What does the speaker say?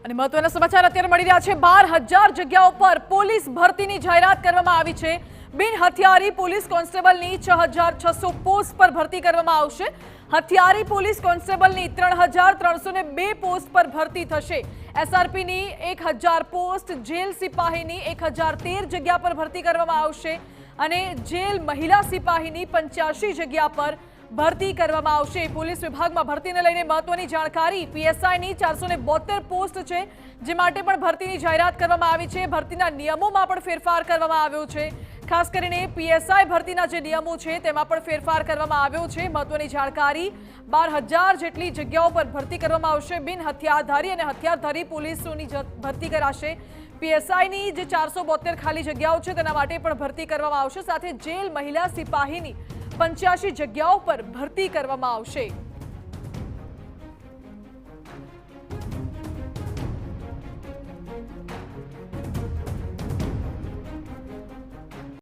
અને મહત્વના સમાચાર અત્યારે મળી રહ્યા છે। 12,000 જગ્યાઓ પર પોલીસ ભરતીની જાહેરાત કરવામાં આવી છે। બિન હથિયારી પોલીસ કોન્સ્ટેબલની 6,600 પોસ્ટ પર ભરતી કરવામાં આવશે। હથિયારી પોલીસ કોન્સ્ટેબલની 3,302 પોસ્ટ પર ભરતી થશે। એસઆરપીની 1,000 પોસ્ટ, જેલ સિપાહીની 1,013 જગ્યા પર ભરતી કરવામાં આવશે અને જેલ મહિલા સિપાહીની 85 જગ્યા પર ભરતી કરવામાં આવશે। પોલીસ વિભાગમાં ભરતીને લઈને મહત્વની જાણકારી। પીએસઆઈની 472 પોસ્ટ છે, જે માટે પણ ભરતીની જાહેરાત કરવામાં આવી છે। ભરતીના નિયમોમાં પણ ફેરફાર કરવામાં આવ્યો છે। ખાસ કરીને પીએસઆઈ ભરતીના જે નિયમો છે તેમાં પણ ફેરફાર કરવામાં આવ્યો છે। મહત્વની જાણકારી, 12,000 જેટલી જગ્યાઓ પર ભરતી કરવામાં આવશે। બિન હથિયારધારી અને હથિયારધારી પોલીસોની ભરતી કરાશે। પીએસઆઈની જે 472 ખાલી જગ્યાઓ છે તેના માટે પણ ભરતી કરવામાં આવશે। સાથે જેલ મહિલા સિપાહીની 85 જગ્યાઓ પર ભરતી કરવામાં આવશે।